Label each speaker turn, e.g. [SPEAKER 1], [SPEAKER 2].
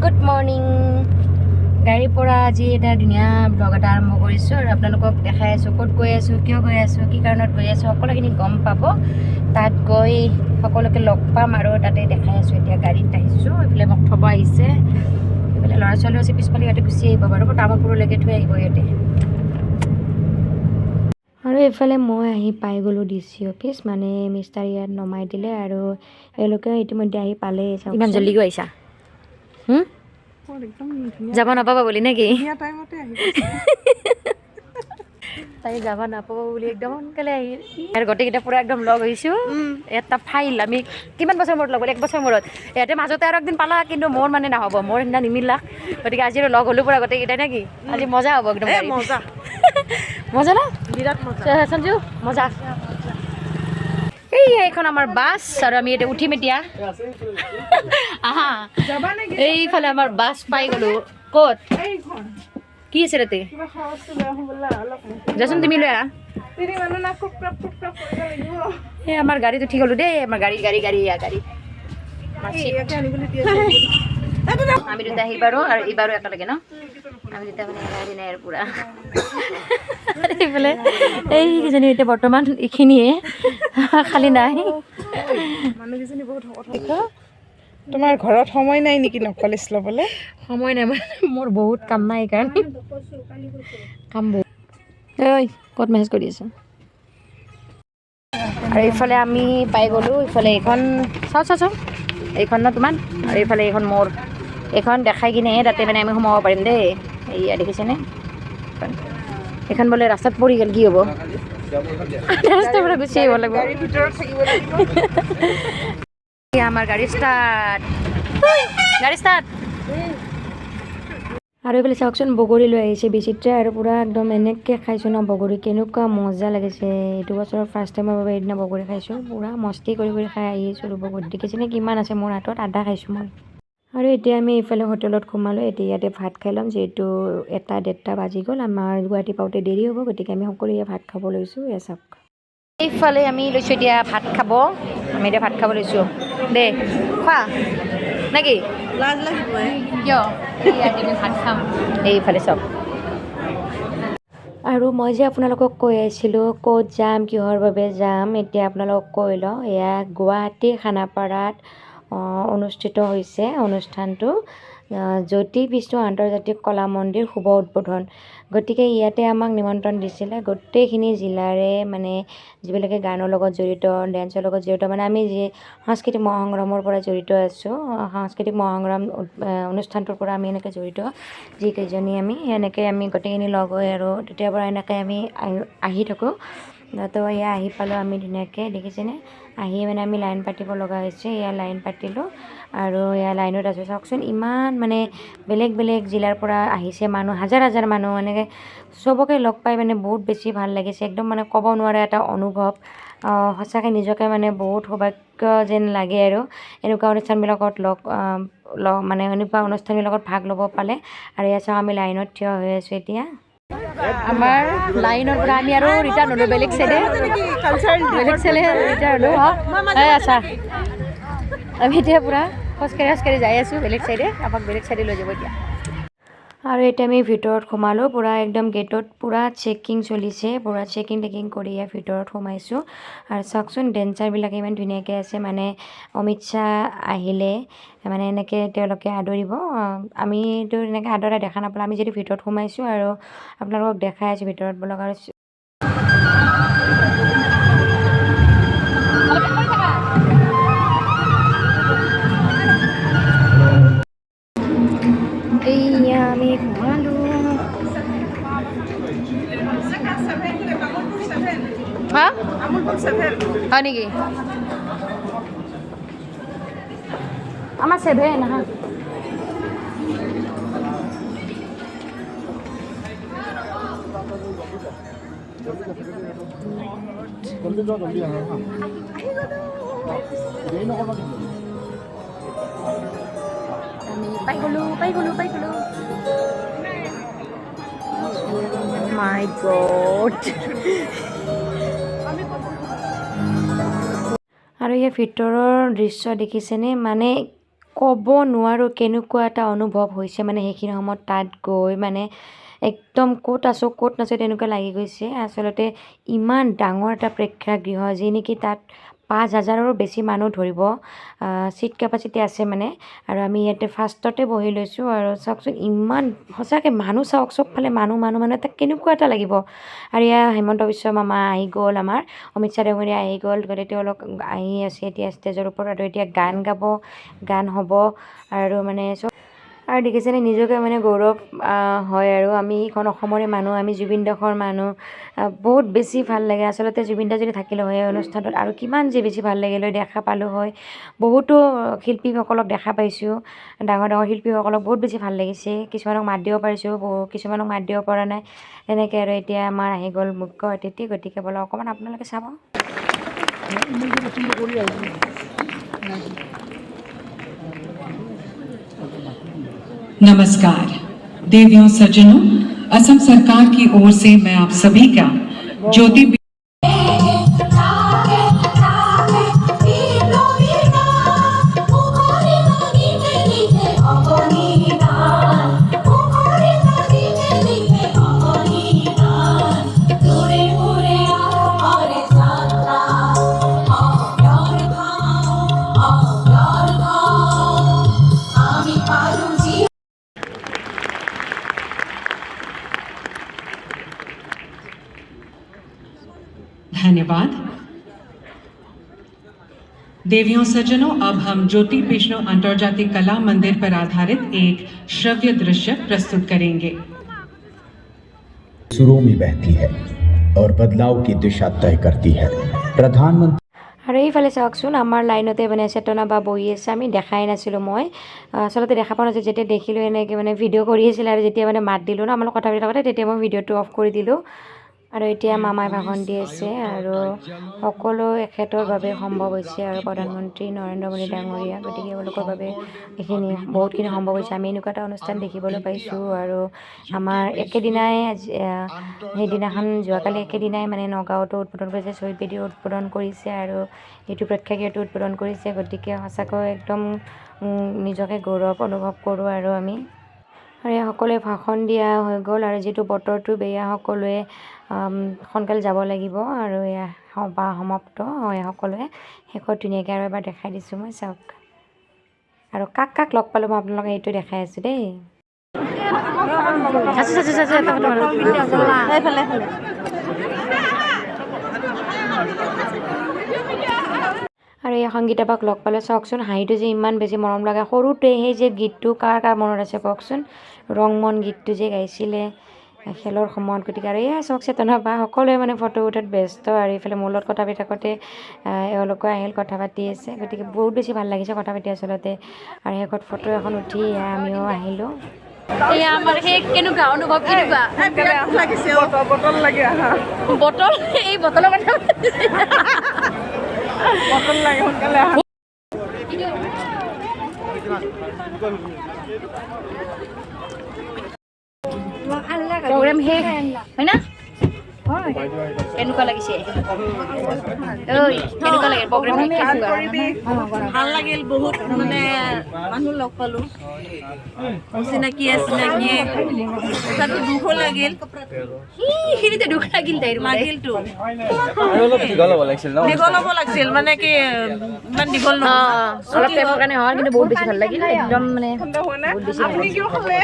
[SPEAKER 1] Good morning গাড়ীৰ পৰা আজি এটা ধুনীয়া ব্লগ এটা আৰম্ভ কৰিছোঁ আৰু আপোনালোকক দেখাই আছোঁ ক'ত গৈ আছোঁ কিয় গৈ আছোঁ কি কাৰণত গৈ আছোঁ সকলোখিনি গম পাব তাত গৈ সকলোকে লগ পাম আৰু তাতে দেখাই আছোঁ এতিয়া গাড়ীত আহিছোঁ এইফালে মোক থ'ব আহিছে এইফালে ল'ৰা ছোৱালীও আছে পিছফালে ইয়াতে গুচি আহিব বাৰু তামোলপুৰলৈকে থৈ আহিব ইয়াতে আৰু এইফালে মই আহি পাই গ'লোঁ ডিচি অফিচ মানে মিষ্টাৰ ইয়াত নমাই দিলে আৰু এওঁলোকে ইতিমধ্যে আহি পালেই ইমান জল্দি গৈ আহিছা যাব নাপাবা বুলি নেকি তাই যাব নাপাব বুলি একদম সোনকালে আহিল আৰু গোটেইকেইটা পূৰা একদম লগ হৈছোঁ এটা ফাইল আমি কিমান বছৰ মূৰত লগ হ'ল 1 বছৰ মূৰত ইয়াতে মাজতে আৰু একদিন পালা কিন্তু মোৰ মানে নহ'ব মোৰ সেইদিনা নিমিলা গতিকে আজি লগ হ'লোঁ পূৰা গোটেইকেইটাই নেকি আজি মজা হ'ব একদম মজা মজা না বিৰাট মজা সঞ্জু মজা এইখন আমাৰ বাছ আৰু আমি এতিয়া উঠিম এতিয়া আহা এইফালে আমাৰ বাছ পাই গ'লোঁ ক'ত কি আছে তাতে যাচোন তুমি লৈ আহা এই আমাৰ গাড়ীত উঠি গ'লোঁ দেই আমাৰ গাড়ী আমি দুটা আহিবাৰো আৰু এইবাৰো একেলগে ন আমি দুটা মানে গাড়ী নাই আৰু পূৰা এইফালে এইকেইজনী এতিয়া বৰ্তমান এইখিনিয়ে খালী নাই মানুহকেইজনী বহুত
[SPEAKER 2] তোমাৰ ঘৰত সময় নাই নেকি নকলেজ ল'বলৈ
[SPEAKER 1] সময় নাই মানে মোৰ বহুত কাম নাই সেইকাৰণে কাম বহুত ঐ ক'ত মেছেজ কৰি আছোঁ আৰু এইফালে আমি পাই গ'লোঁ এইফালে এইখন চাওঁ এইখন ন তোমাৰ আৰু এইফালে এইখন মোৰ এইখন দেখাই কিনেহে তাতে মানে আমি সোমাব পাৰিম দেই এইয়া দেখিছেনে এইখন বোলে ৰাস্তাত পৰি গ'ল কি হ'ব ৰাস্তাৰ পৰা গুচি আহিব লাগিব আমাৰ গাড়ী ষ্টাৰ্ট আৰু এইফালে চাওকচোন বগৰী লৈ আহিছে বিচিত্ৰা আৰু পূৰা একদম এনেকৈ খাইছোঁ ন বগৰী কেনেকুৱা মজা লাগিছে এইটো বছৰৰ ফাৰ্ষ্ট টাইমৰ বাবে সেইদিনা বগৰী খাইছোঁ পূৰা মস্তি কৰি খাই আহিছোঁ বগৰী দেখিছেনে কিমান আছে মোৰ হাতত আধা খাইছোঁ মই আৰু এতিয়া আমি এইফালে হোটেলত সোমালোঁ এতিয়া ইয়াতে ভাত খাই ল'ম যিহেতু 1-1:30 বাজি গ'ল আমাৰ গুৱাহাটী পাওঁতে দেৰি হ'ব গতিকে আমি সকলোৱে ভাত খাব লৈছোঁ এয়া চাওক এইফালে আমি লৈছোঁ এতিয়া ভাত খাব আমি এতিয়া ভাত খাব লৈছোঁ দে খোৱা নেকি লাজ লাগিব কিয় ভাত খাম এইফালে চাওক আৰু মই যে আপোনালোকক কৈ আছিলোঁ ক'ত যাম কিহৰ বাবে যাম এতিয়া আপোনালোকক কৈ লওঁ এয়া গুৱাহাটী খানাপাৰাত অনুষ্ঠিত হৈছে অনুষ্ঠানটো জ্যোতি বিষ্ণু আন্তৰ্জাতিক কলা মন্দিৰ শুভ উদ্বোধন গতিকে ইয়াতে আমাক নিমন্ত্ৰণ দিছিলে গোটেইখিনি জিলাৰে মানে যিবিলাকে গানৰ লগত জড়িত ডেন্সৰ লগত জড়িত মানে আমি যি সাংস্কৃতিক মহাসংগ্ৰামৰ পৰা জড়িত আছোঁ সাংস্কৃতিক মহাসংগ্ৰাম অনুষ্ঠানটোৰ পৰা আমি এনেকৈ জড়িত যিকেইজনী আমি এনেকৈ আমি গোটেইখিনি লগ হৈ আৰু তেতিয়াৰ পৰা এনেকৈ আমি আহি থাকোঁ তো এয়া আহি পালোঁ আমি ধুনীয়াকৈ দেখিছেনে আহি মানে আমি লাইন পাতিব লগা হৈছে এয়া লাইন পাতিলোঁ আৰু এয়া লাইনত আছোঁ চাওকচোন ইমান মানে বেলেগ বেলেগ জিলাৰ পৰা আহিছে মানুহ হাজাৰ মানুহ এনেকৈ চবকে লগ পাই মানে বহুত বেছি ভাল লাগিছে একদম মানে ক'ব নোৱাৰা এটা অনুভৱ সঁচাকৈ নিজকে মানে বহুত সৌভাগ্য যেন লাগে আৰু এনেকুৱা অনুষ্ঠানবিলাকত মানে এনেকুৱা অনুষ্ঠানবিলাকত ভাগ ল'ব পালে আৰু এয়া চাওক আমি লাইনত থিয় হৈ আছোঁ এতিয়া আমাৰ লাইনৰ পৰা আমি আৰু ৰিটাৰ্ণ হ'লোঁ বেলেগ চাইডে ৰিটাৰ্ণ হ'লোঁ আচ্ছা আমি এতিয়া পূৰা খোজকাঢ়ি যাই আছোঁ বেলেগ চাইডে আমাক বেলেগ চাইডে লৈ যাব এতিয়া আৰু এতিয়া আমি ভিতৰত সোমালোঁ পূৰা একদম গেটত পূৰা চেকিং চলিছে পূৰা চেকিং কৰি ইয়াৰ ভিতৰত সোমাইছোঁ আৰু চাওকচোন ডেন্সাৰবিলাকে ইমান ধুনীয়াকৈ আছে মানে অমিত শ্বাহ আহিলে মানে এনেকৈ তেওঁলোকে আদৰিব আমিতো এনেকৈ আদৰা দেখা নাপালোঁ আমি যদি ভিতৰত সোমাইছোঁ আৰু আপোনালোকক দেখাই আছোঁ ভিতৰত বোলক আৰু এইয়া আমি সোমালোঁ হা হয় নেকি আমাৰ 7 হা আমি পাই গ'লোঁ মাই গড আৰু এই ভিতৰৰ দৃশ্য দেখিছেনে মানে ক'ব নোৱাৰোঁ কেনেকুৱা এটা অনুভৱ হৈছে মানে সেইখিনি সময়ত তাত গৈ মানে একদম ক'ত আছোঁ ক'ত নাছোঁ তেনেকুৱা লাগি গৈছে। আচলতে ইমান ডাঙৰ এটা প্ৰেক্ষাগৃহ যি নেকি তাত 5,000ৰো বেছি মানুহ ধৰিব ছিট কেপাচিটি আছে মানে। আৰু আমি ইয়াতে ফাৰ্ষ্টতে বহি লৈছোঁ আৰু চাওকচোন ইমান সঁচাকৈ মানুহ চাওক চবফালে মানুহ এটা কেনেকুৱা এটা লাগিব। আৰু এয়া হিমন্ত বিশ্ব মামা আহি গ'ল, আমাৰ অমিত শ্বাহ ডাঙৰীয়া আহি গ'ল, গতিকে তেওঁলোক আহি আছে এতিয়া ষ্টেজৰ ওপৰত আৰু এতিয়া গান গাব, গান হ'ব আৰু মানে চব আৰু দেখিছেনে নিজকে মানে গৌৰৱ হয় আৰু আমি এইখন অসমৰে মানুহ, আমি জুবিন দাৰ মানুহ। বহুত বেছি ভাল লাগে আচলতে জুবিন দা যদি থাকিলে হয় এই অনুষ্ঠানটোত আৰু কিমান যে বেছি ভাল লাগিল হয়, দেখা পালোঁ হয়। বহুতো শিল্পীসকলক দেখা পাইছোঁ, ডাঙৰ শিল্পীসকলক বহুত বেছি ভাল লাগিছে। কিছুমানক মাত দিব পাৰিছোঁ, কিছুমানক মাত দিব পৰা নাই। তেনেকৈ আৰু এতিয়া আমাৰ আহি গ'ল মুখ্য অতিথি, গতিকে বোলে অকণমান আপোনালোকে চাব।
[SPEAKER 3] नमस्कार देवियों सज्जनों, असम सरकार की ओर से मैं आप सभी का ज्योति धन्यवाद। देवियों सज्जनों, अब हम ज्योति विष्णु अंतर्जातीय कला मंदिर पर आधारित एक श्रव्य दृश्य प्रस्तुत करेंगे।
[SPEAKER 4] सुरों में बहती है और बदलाव की दिशा तय करती है। प्रधानमंत्री
[SPEAKER 1] আৰু এইফালে চাওকচোন আমাৰ লাইনতে মানে চেতনা বা বহি আছে, আমি দেখাই নাছিলোঁ। মই আচলতে দেখা পোৱা নাছিলোঁ, যেতিয়া দেখিলোঁ এনেকৈ মানে ভিডিঅ' কৰি আছিল আৰু যেতিয়া মানে মাত দিলোঁ ন আমাৰ কথা পাতি থাকোঁতে, তেতিয়া মই ভিডিঅ'টো অফ কৰি দিলোঁ। আৰু এতিয়া মামাই ভাষণ দি আছে আৰু সকলো এখেতৰ বাবে সম্ভৱ হৈছে আৰু প্ৰধানমন্ত্ৰী নৰেন্দ্ৰ মোদী ডাঙৰীয়া, গতিকে তেওঁলোকৰ বাবে এইখিনি বহুতখিনি সম্ভৱ হৈছে। আমি এনেকুৱা এটা অনুষ্ঠান দেখিবলৈ পাইছোঁ আৰু আমাৰ একেদিনাই সেইদিনাখন যোৱাকালি একেদিনাই মানে নগাঁৱতো উদ্বোধন কৰিছে, শ্বহীদ বেদী উদ্বোধন কৰিছে আৰু এইটো প্ৰেক্ষাগৃহটো উদ্বোধন কৰিছে। গতিকে সঁচাকৈ একদম নিজকে গৌৰৱ অনুভৱ কৰোঁ আৰু আমি আৰু সকলোৱে ভাষণ দিয়া হৈ গ'ল আৰু যিটো বতৰটো বেয়া সকলোৱে সোনকালে যাব লাগিব আৰু এয়া সভা সমাপ্ত হয় সকলোৱে শেষত ধুনীয়াকৈ আৰু এবাৰ দেখাই দিছোঁ মই, চাওক। আৰু কাক কাক লগ পালোঁ মই আপোনালোকে এইটো দেখাই আছোঁ দেই। আৰু এই সংগীতাবাক লগ পালে চাওকচোন, হাঁহিটো যে ইমান বেছি মৰম লগা। সৰুতে সেই যে গীতটো কাৰ মনত আছে কওকচোন, ৰং মন গীতটো যে গাইছিলে খেলৰ সময়ত। গতিকে আৰু এয়া চাওক চেতনা বা সকলোৱে মানে ফটো উঠাত ব্যস্ত আৰু এইফালে মোৰ লগত কথা পাতি থাকোঁতে এওঁলোকে আহিল, কথা পাতি আছে। গতিকে বহুত বেছি ভাল লাগিছে কথা পাতি আচলতে। আৰু শেষত ফটো এখন উঠি আমিও আহিলোঁ।
[SPEAKER 5] এয়া আমাৰ সেই কেনেকুৱা অনুভৱ, কেনেকুৱা
[SPEAKER 2] লাগিছে বটল লাগে
[SPEAKER 5] বটল, এই বটলৰ কথা
[SPEAKER 2] বটল লাগে সোনকালে আহা।
[SPEAKER 5] প্ৰগ্ৰেম শেষ হয় না? কেনেকুৱা লাগিছে? ঐ কেনেকুৱা লাগে প্ৰগ্ৰেম শেষ?
[SPEAKER 6] ভাল লাগিল, বহুত মানে মানুহ লগ পালোঁ, অচিনাকি অচিনাকি। তাতো দুখো লাগিল,
[SPEAKER 5] সেইখিনিতে দুখ লাগিল তাইৰ
[SPEAKER 6] লাগিলতো। দীঘল হ'ব লাগিছিল, মানে কি ইমান দীঘল নহয়,
[SPEAKER 5] অলপ টাইমৰ কাৰণে হয়, কিন্তু বহুত বেছি ভাল লাগিল একদম মানে
[SPEAKER 2] আপুনি কিয় খালে?